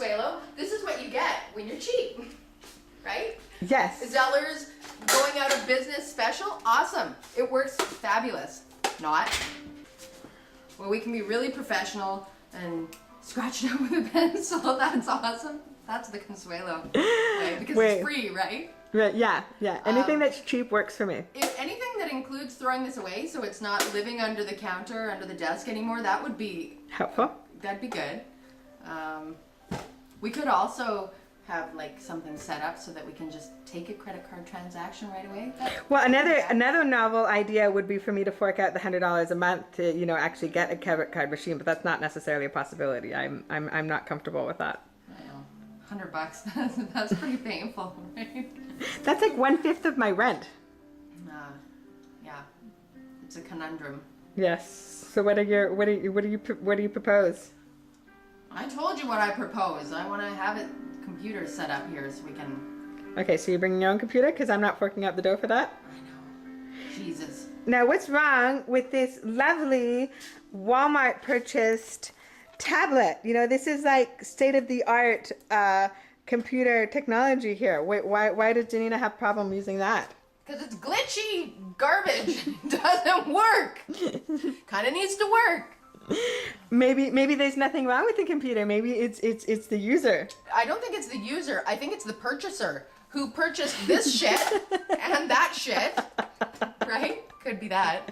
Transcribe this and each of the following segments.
Consuelo, this is what you get when you're cheap, right? Yes. Zellers going out of business special, awesome. It works fabulous. Not. Well, we can be really professional and scratch it out with a pencil. That's awesome. That's the Consuelo way, because it's free, right? Right, yeah. Anything that's cheap works for me. If anything that includes throwing this away, so it's not living under the counter, under the desk anymore, that would be helpful. That'd be good. We could also have like something set up so that we can just take a credit card transaction right away. Well, another novel idea would be for me to fork out the $100 a month to, you know, actually get a credit card machine, but that's not necessarily a possibility. I'm not comfortable with that. I know, $100. That's pretty painful, right? That's like 1/5 of my rent. Yeah, it's a conundrum. Yes. So what do you propose? I told you what I propose. I want to have it computer set up here so we can. Okay, so you're bringing your own computer because I'm not forking out the dough for that. I know. Jesus. Now, what's wrong with this lovely Walmart purchased tablet? You know, this is like state of the art computer technology here. Why does Danena have problem using that? Because it's glitchy garbage. It doesn't work. Kind of needs to work. Maybe there's nothing wrong with the computer. Maybe it's the user. I don't think it's the user. I think it's the purchaser who purchased this shit and that shit. Right? Could be that.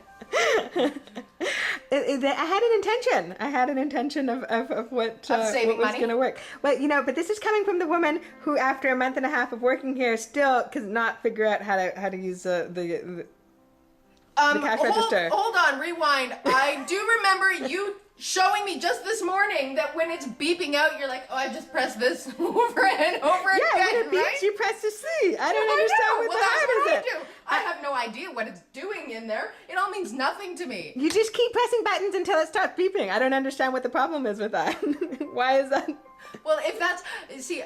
I had an intention of what was going to work. Well, you know, but this is coming from the woman who, after a month and a half of working here, still could not figure out how to use the cash register. Hold on, rewind. I do remember you showing me just this morning that when it's beeping out, you're like, oh, I just pressed this over and over again. Yeah, when it beeps, right? you press to see. I don't understand what the harm is it. Do. I have no idea what it's doing in there. It all means nothing to me. You just keep pressing buttons until it starts beeping. I don't understand what the problem is with that. Why is that? Well, if that's, see,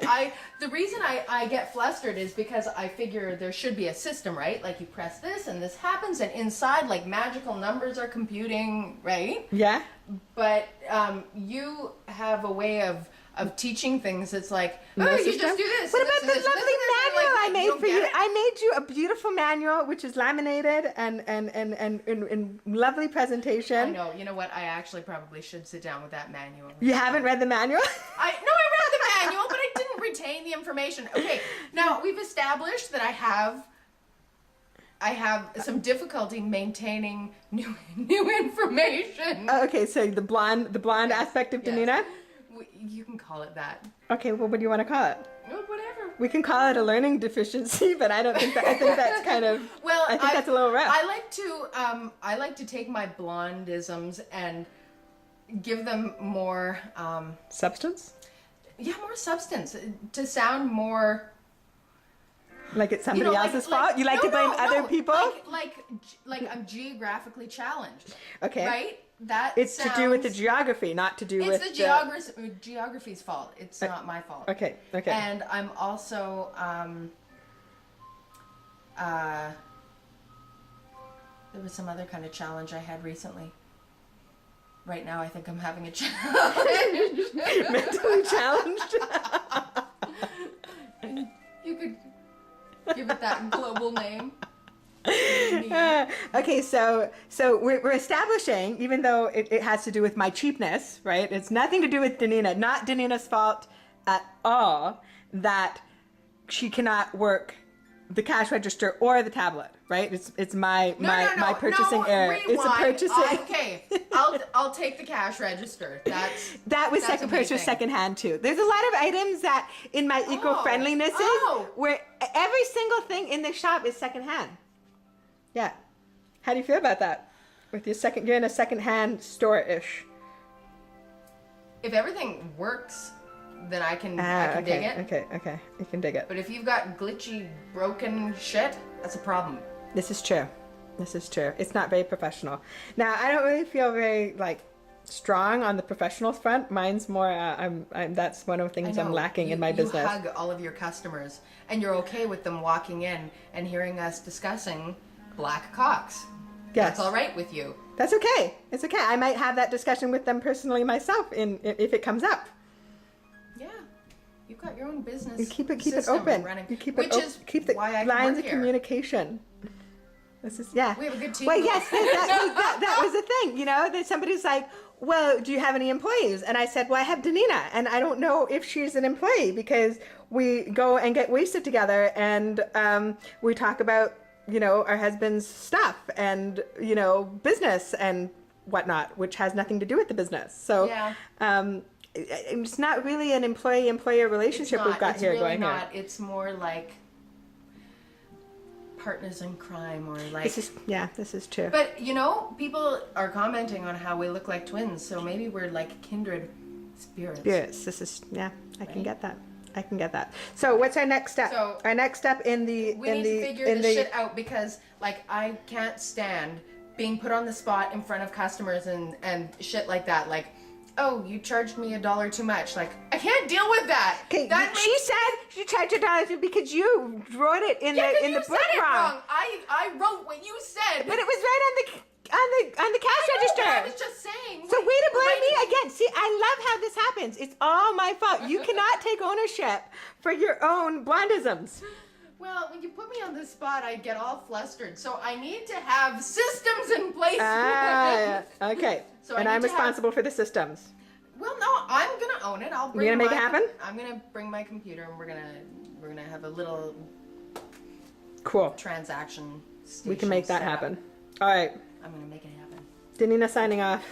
the reason I get flustered is because I figure there should be a system, right? Like you press this and this happens and inside like magical numbers are computing, right? Yeah. But you have a way of teaching things. It's like, oh, you just do this. What about the lovely manual I made for you? It? I made you a beautiful manual, which is laminated and in lovely presentation. I know. You know what? I actually probably should sit down with that manual. You haven't read the manual? I read the manual, but I didn't retain the information. Okay, now we've established that I have some difficulty maintaining new information. Okay, so the blonde aspect of Danena? You can call it that. Okay, well, what do you want to call it? Well, whatever. We can call it a learning deficiency, but I don't think that. I think that's kind of. Well, I think that's a little rough. I like to take my blondisms and give them more substance. Yeah, more substance to sound more. Like it's somebody else's fault? You like to blame other people? Like I'm geographically challenged. Okay. Right? It's to do with the geography, not to do with the geography's fault. It's not my fault. Okay. And I'm also there was some other kind of challenge I had recently. Right now I think I'm having a challenge. Mentally challenged? You could give it that global name. Okay, so we're establishing, even though it has to do with my cheapness, right? It's nothing to do with Danena, not Danena's fault at all that she cannot work the cash register or the tablet, right? It's my purchasing error. Rewind. It's a purchasing. Okay, I'll take the cash register. That was second purchase, secondhand too. There's a lot of items that in my eco-friendliness where every single thing in the shop is secondhand. Yeah. How do you feel about that? With you're in a secondhand store-ish. If everything works, then I can dig it. Okay. You can dig it. But if you've got glitchy, broken shit, that's a problem. This is true. It's not very professional. Now, I don't really feel very strong on the professional front. Mine's more. That's one of the things I'm lacking in my business. You hug all of your customers, and you're okay with them walking in and hearing us discussing black cocks. Yes. That's all right with you. That's okay. It's okay. I might have that discussion with them personally myself if it comes up. Yeah. You've got your own business. You keep it system open. running, You keep which it is keep the why I can lines work of here. communication. This is yeah. We have a good team. Well, yes, that was the thing. You know, that somebody's like, "Well, do you have any employees?" And I said, "Well, I have Danena, and I don't know if she's an employee because we go and get wasted together, and we talk about our husband's stuff and business and whatnot, which has nothing to do with the business. So Yeah. It's not really an employee-employer relationship we've got here going on. here. It's more like partners in crime, or like. This is true. But people are commenting on how we look like twins, so maybe we're like kindred spirits. This is I can get that. I can get that. So what's our next step? So our next step we need to figure this shit out, because like I can't stand being put on the spot in front of customers and shit like that. Like, oh, you charged me $1 too much. Like, I can't deal with that. Okay, she said she charged $1 because you wrote it in the book said it wrong. I wrote what you said. But it was right on the cash register. I was just saying. So way to blame me again. See, I love how this happens. It's all my fault. You cannot take ownership for your own blondisms. Well, when you put me on the spot, I get all flustered. So I need to have systems in place. Okay. So and I'm responsible for the systems. Well, no, I'm gonna own it. I'll bring. You're gonna make it happen? I'm gonna bring my computer, and we're gonna have a little cool transaction station. We can make that happen. All right. I'm gonna make it happen. Danena signing off.